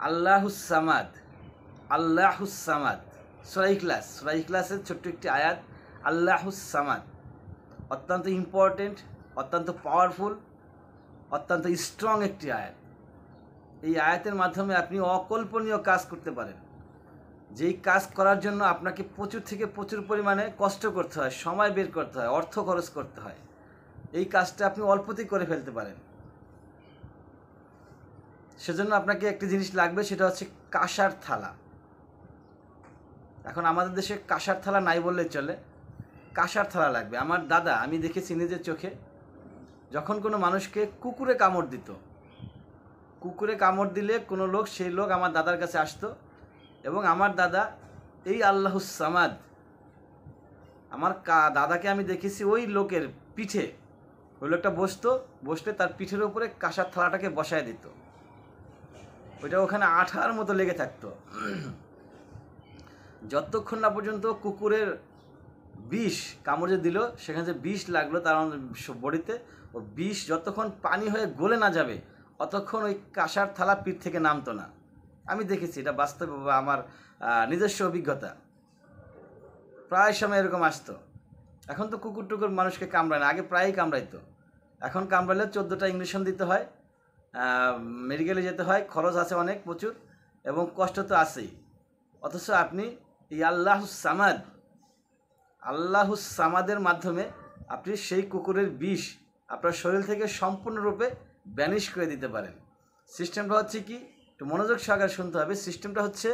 আল্লাহুস সামাদ, আল্লাহুস সামাদ, সূরা ইখলাসের ছোট্ট একটি আয়াত। আল্লাহুস সামাদ অত্যন্ত ইম্পর্টেন্ট, অত্যন্ত পাওয়ারফুল, অত্যন্ত স্ট্রং একটি আয়াত। এই আয়াতের মাধ্যমে আপনি অকল্পনীয় কাজ করতে পারেন, যেই কাজ করার জন্য আপনাকে প্রচুর থেকে প্রচুর পরিমাণে কষ্ট করতে হয়, সময় বের করতে হয়, অর্থ খরচ করতে হয়। এই কাজটা আপনি অল্পতেই করে ফেলতে পারেন। সেজন্য আপনাকে একটি জিনিস লাগবে, সেটা হচ্ছে কাঁসার থালা। এখন আমাদের দেশে কাঁসার থালা নাই বললে চলে, কাঁসার থালা লাগবে। আমার দাদা, আমি দেখেছি নিজের চোখে, যখন কোনো মানুষকে কুকুরে কামড় দিত, কুকুরে কামড় দিলে কোনো লোক, সেই লোক আমার দাদার কাছে আসতো এবং আমার দাদা এই আল্লাহুস সামাদ, আমার দাদাকে আমি দেখেছি ওই লোকের পিঠে, ওই লোকটা বসলে তার পিঠের উপরে কাঁসার থালাটাকে বসায় দিত। ওইটা ওখানে আঠার মতো লেগে থাকতো। যতক্ষণ না পর্যন্ত কুকুরের বিষ কামড়ে দিল, সেখানে যে বিষ লাগলো তার বডিতে, ও বিষ যতক্ষণ পানি হয়ে গলে না যাবে অতক্ষণ ওই কাঁসার থালা পিঠ থেকে নামতো না। আমি দেখেছি, এটা বাস্তবে আমার নিজস্ব অভিজ্ঞতা। প্রায় সময় এরকম আসতো। এখন তো কুকুর টুকুর মানুষকে কামড়ায় না, আগে প্রায়ই কামড়াইতো। এখন কামড়ালে 14টা ইঞ্জেকশন দিতে হয়, মেডিকেলে যেতে হয়, খরচ আছে অনেক প্রচুর, এবং কষ্ট তো আছেই। অথচ আপনি এই আল্লাহুস সামাদের মাধ্যমে আপনি সেই কুকুরের বিষ আপনার শরীর থেকে সম্পূর্ণরূপে ব্যানিশ করে দিতে পারেন। সিস্টেমটা হচ্ছে কি, একটু মনোযোগ সহকারে শুনতে হবে। সিস্টেমটা হচ্ছে,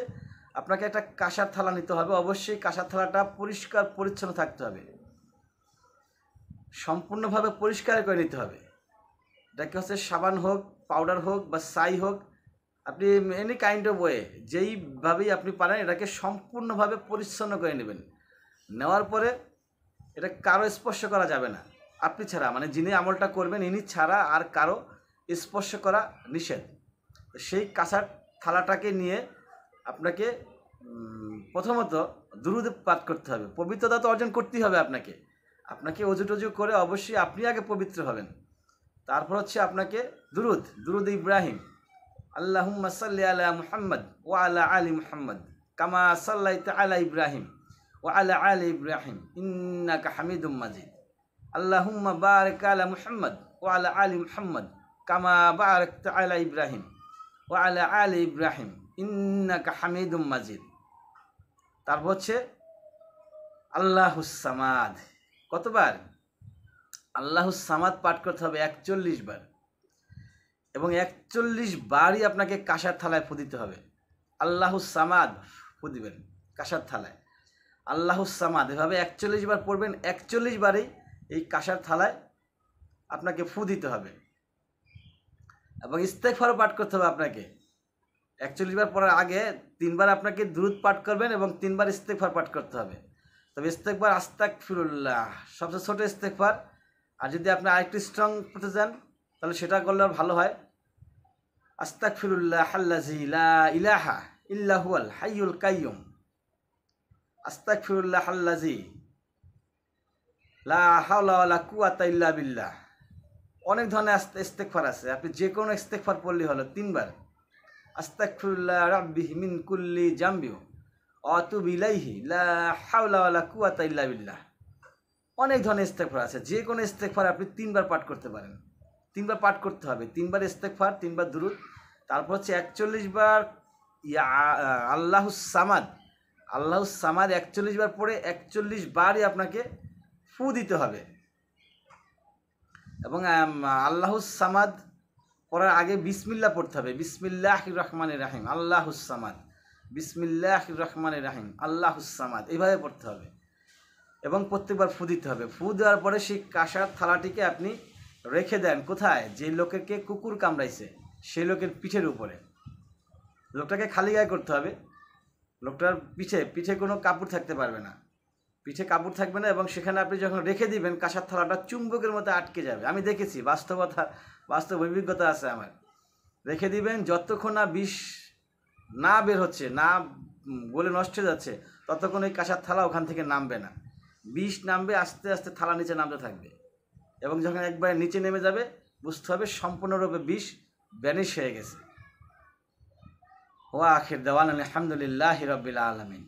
আপনাকে একটা কাঁসার থালা নিতে হবে। অবশ্যই কাঁসার থালাটা পরিষ্কার পরিচ্ছন্ন থাকতে হবে, সম্পূর্ণভাবে পরিষ্কার করে নিতে হবে। এটাকে হচ্ছে সাবান হোক, পাউডার হোক বা ছাই হোক, আপনি এনি কাইন্ড অফ ওয়ে, যেইভাবেই আপনি পারেন এটাকে সম্পূর্ণভাবে পরিচ্ছন্ন করে নেবেন। নেওয়ার পরে এটা কারো স্পর্শ করা যাবে না, আপনি ছাড়া, মানে যিনি আমলটা করবেন ইনি ছাড়া আর কারো স্পর্শ করা নিষেধ। সেই কাঁসার থালাটাকে নিয়ে আপনাকে প্রথমত দুরূদ পাঠ করতে হবে। পবিত্রতা তো অর্জন করতেই হবে আপনাকে অজু টজু করে অবশ্যই আপনি আগে পবিত্র হবেন। তারপর হচ্ছে আপনাকে দুরূদ ইব্রাহিম, আল্লাহুম্মা সাল্লি আলা মুহাম্মদ ওয়া আলা আলি মুহাম্মদ কামা সাল্লাইতা আলা ইব্রাহিম ওয়া আলা আলি ইব্রাহিম ইন্নাকা হামিদুম মাজিদ। আল্লাহুম্মা বারিক আলা মুহাম্মদ ওয়া আলা আলি মুহাম্মদ কামা বারাকতা আলা ইব্রাহিম ওয়া আলা আলি ইব্রাহিম ইন্নাকা হামিদুম মাজিদ। তারপর হচ্ছে আল্লাহুস সামাদ। কতবার? আল্লাহুস সামাদ পাঠ করতে হবে 41 বার, এবং 41 বারই আপনাকে কাঁসার থালায় ফু দিতে হবে। আল্লাহুস সামাদ ফু দিবেন কাঁসার থালায়, আল্লাহুস সামাদ এভাবে 41 বার পড়বেন। 41 বারেই এই কাঁসার থালায় আপনাকে ফু দিতে হবে, এবং ইস্তেগফারও পাঠ করতে হবে আপনাকে। 41 বার পড়ার আগে 3 বার আপনাকে দুরূদ পাঠ করবেন এবং 3 বার ইস্তেগফার পাঠ করতে হবে। তবে ইস্তেগফার আস্তাগফিরুল্লাহ সবচেয়ে ছোট ইস্তেগফার, আর যদি আপনি আরেকটু স্ট্রং করতে চান তাহলে সেটা করলে ভালো হয়। আস্তাগফিরুল্লাহ আল্লাযী লা ইলাহা ইল্লা হুয়াল হাইয়ুল কাইয়্যুম, আস্তাগফিরুল্লাহ আল্লাযী লা হাওলা ওয়ালা কুওয়াতা ইল্লা বিল্লাহ। অনেক ধরনের ইস্তেগফার আছে, আপনি যে কোনো ইস্তেগফার পড়লেই হলো 3 বার। আস্তাগফিরুল্লাহ রাব্বি মিন কুল্লি জামবি ওয়া আতুবু ইলাইহি লা হাওলা ওয়ালা কুওয়াতা ইল্লা বিল্লাহ। অনেক ধরনের ইস্তেগফার আছে, যে কোনো ইস্তেগফার আপনি 3 বার পাঠ করতে পারেন। 3 বার পাঠ করতে হবে, 3 বার ইস্তেগফার, 3 বার দুরূদ, তারপর হচ্ছে 41 বার আল্লাহুস সামাদ। 41 বার পড়ে 41 বারই আপনাকে ফু দিতে হবে। এবং আল্লাহুস সামাদ পড়ার আগে বিসমিল্লাহ পড়তে হবে। বিসমিল্লাহির রহমানির রহিম আল্লাহুস সামাদ, বিসমিল্লাহির রহমানির রহিম আল্লাহুস সামাদ, এইভাবে পড়তে হবে এবং প্রত্যেকবার ফু দিতে হবে। ফু দেওয়ার পরে সেই কাঁসার থালাটিকে আপনি রেখে দেন কোথায়? যে লোকেরকে কুকুর কামড়াইছে সেই লোকের পিঠের উপরে। লোকটাকে খালি গায়ে করতে হবে, লোকটার পিঠে কোনো কাপড় থাকতে পারবে না, পিঠে কাপড় থাকবে না, এবং সেখানে আপনি যখন রেখে দিবেন কাঁসার থালাটা চুম্বকের মতো আটকে যাবে। আমি দেখেছি, বাস্তব অভিজ্ঞতা আছে আমার। রেখে দিবেন, যতক্ষণ না বিষ না বের হচ্ছে, না গলে নষ্ট হয়ে যাচ্ছে, ততক্ষণ ওই কাঁসার থালা ওখান থেকে নামবে না। বিষ নামবে, আস্তে আস্তে থালা নিচে নামতে থাকবে, এবং যখন একবার নিচে নেমে যাবে বুঝতে হবে সম্পূর্ণরূপে বিষ ব্যানিশ হয়ে গেছে। ওয়া আখির দাওয়ানা আলহামদুলিল্লাহি রাব্বিল আলামিন।